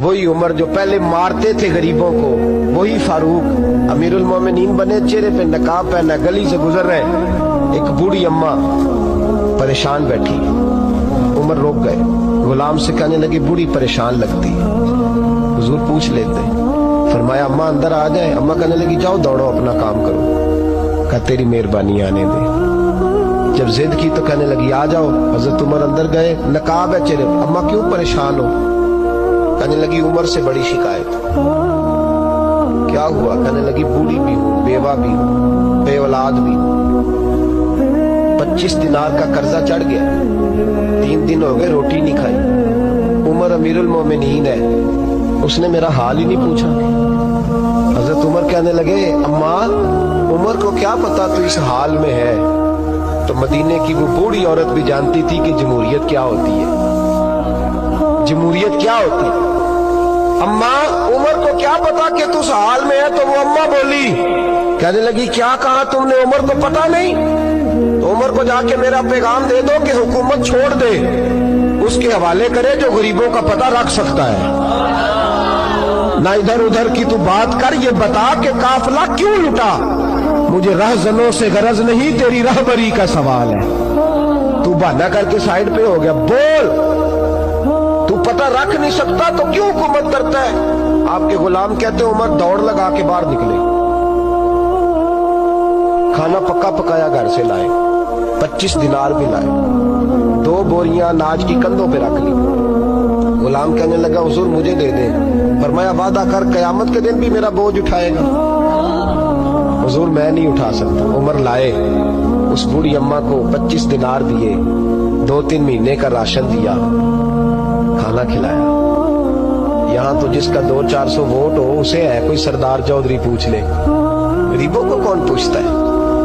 वही उमर जो पहले मारते थे गरीबों को, वही फारूक अमीरुल मोमिनीन बने, चेहरे पे नकाब पहना, गली से गुजर रहे, एक बूढ़ी अम्मा परेशान बैठी। उमर रोक गए, गुलाम से कहने लगी बूढ़ी परेशान लगती है। हुजूर पूछ लेते, फरमाया अम्मा अंदर आ जाए। अम्मा कहने लगी जाओ दौड़ो अपना काम करो। कहा तेरी मेहरबानी आने दे। जब जिद की तो कहने लगी आ जाओ। हजरत उमर अंदर गए, नकाब है चेहरे। अम्मा क्यों परेशान हो? कहने लगी उमर से बड़ी शिकायत। क्या हुआ? कहने लगी बूढ़ी भी हूँ, बेवा भी हूँ, बे औलाद भी हूँ, 25 दिनार का कर्जा चढ़ गया, 3 दिन हो गए रोटी नहीं खाई। उमर अमीरुल मोमिनीन है, उसने मेरा हाल ही नहीं पूछा। हजरत उमर कहने लगे अम्मा उमर को क्या पता तू इस हाल में है। तो मदीने की वो बूढ़ी औरत भी जानती थी कि जमहूरियत क्या होती है, जमहूरियत क्या होती है। अम्मा उमर को क्या पता कि तू इस हाल में है। तो वो अम्मा बोली, कहने लगी क्या कहा तुमने, उमर को पता नहीं? तो उमर को जाके मेरा पैगाम दे दो कि हुकूमत छोड़ दे, उसके हवाले करे जो गरीबों का पता रख सकता है। ना इधर उधर की तू बात कर, ये बता कि काफिला क्यों लुटा। मुझे रहजनों से गरज नहीं, तेरी रहबरी का सवाल है। तू बहाना करके साइड पे हो गया, बोल। तू पता रख नहीं सकता तो क्यों हुकूमत करता है? आपके गुलाम कहते उमर दौड़ लगा के बाहर निकले, खाना पक्का पकाया घर से लाए, 25 दिनार भी लाए, 2 बोरियां अनाज की कंधों पे रख ली। गुलाम कहने लगा हुजूर मुझे दे दे। फरमाया वादा कर कयामत के दिन भी मेरा बोझ उठाएगा। हुजूर मैं नहीं उठा सकता। उमर लाए, उस बूढ़ी अम्मा को 25 दिनार दिए, 2-3 महीने का राशन दिया, खाना खिलाया। यहाँ तो जिसका 200-400 वोट हो उसे है कोई सरदार चौधरी पूछ ले, गरीबों को कौन पूछता है।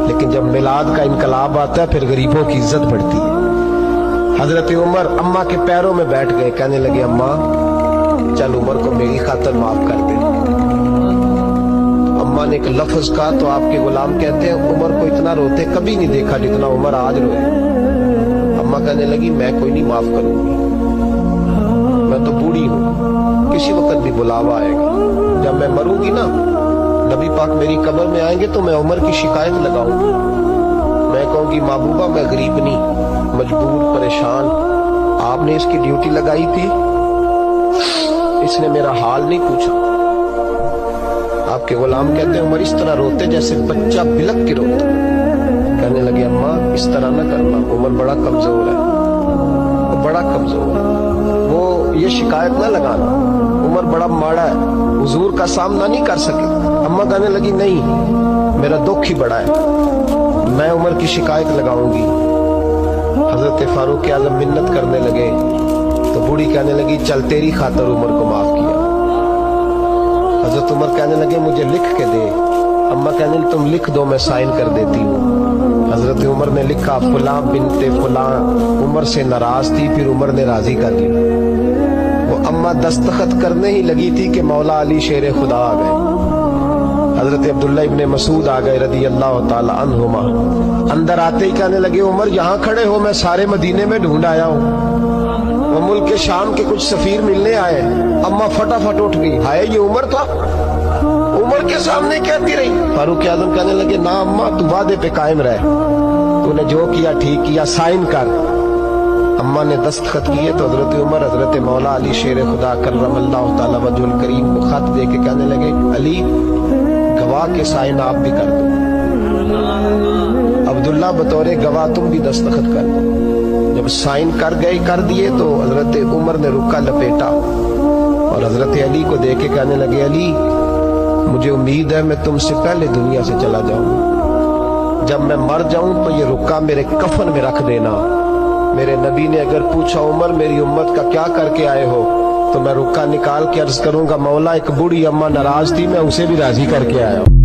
लेकिन जब मिलाद का इनकलाब आता है फिर गरीबों की इज्जत बढ़ती है। हजरत उमर अम्मा के पैरों में बैठ गए, कहने लगे अम्मा चल उमर को मेरी खातिर माफ कर दे। अम्मा ने एक लफ्ज कहा तो आपके गुलाम कहते हैं उमर को इतना रोते कभी नहीं देखा जितना उमर आज रोए। अम्मा कहने लगी मैं कोई नहीं माफ करूंगी, मैं तो बूढ़ी हूँ, किसी वक्त भी बुलावा आएगा। जब मैं मरूंगी ना, नबी पाक मेरी कब्र में आएंगे तो मैं उमर की शिकायत लगाऊंगी। मैं कहूंगी महबूबा मैं गरीब नहीं, मजबूर परेशान, आपने इसकी ड्यूटी लगाई थी, इसने मेरा हाल नहीं पूछा। आपके गुलाम कहते हैं उमर इस तरह रोते जैसे बच्चा बिलक के रोता। कहने लगे अम्मा इस तरह ना करना, उमर बड़ा कमजोर है, वो बड़ा कमजोर है, वो ये शिकायत ना लगाना, उमर बड़ा माड़ा है, हुजूर का सामना नहीं कर सके। अम्मा कहने लगी नहीं मेरा दुख ही बड़ा है, मैं उमर की शिकायत लगाऊंगी। हजरत फारूक आजम मिन्नत करने लगे तो बूढ़ी कहने लगी चल तेरी खातर उमर को माफ किया। हजरत उमर कहने लगे मुझे लिख के दे। अम्मा कहने लगी तुम लिख दो मैं साइन कर देती हूँ। हजरत उमर ने लिखा फुलां बिनते फुलां उमर से नाराज थी, फिर उमर ने राजी कर ली। वो अम्मा दस्तखत करने ही लगी थी कि मौला अली शेर खुदा आ गए। हजरत अब्दुल्ला इब्ने मसूद आ गए रदी अल्लाह ताला अन्हुमा। अंदर आते ही कहने लगे उमर यहाँ खड़े हो, मैं सारे मदीने में ढूंढ आया हूँ। वो मुल्क के शाम के कुछ सफीर मिलने आए। अम्मा फटाफट उठ गई, हाय ये उमर था, उमर के सामने कहती रही। फारूक आजम कहने लगे ना अम्मा तू वादे पे कायम रहे, तूने जो किया ठीक किया, साइन कर। अम्मा ने दस्तखत किए तो हजरत उमर हजरत मौला अली शेर खुदा करमल्लाहु ताला वजहुल करीम को खत दे के कहने लगे अली गवाह के साइन आप भी कर दो, अब्दुल्ला बतौरे गवाह तुम भी दस्तखत कर दो। जब साइन कर गए कर दिए तो हजरत उमर ने रुक्का लपेटा और हजरत अली को दे के कहने लगे अली मुझे उम्मीद है मैं तुमसे पहले दुनिया से चला जाऊं, जब मैं मर जाऊं तो ये रुक्का मेरे कफन में रख देना। मेरे नबी ने अगर पूछा उमर मेरी उम्मत का क्या करके आए हो तो मैं रुक्का निकाल के अर्ज करूंगा मौला एक बूढ़ी अम्मा नाराज थी, मैं उसे भी राजी करके आया हूं।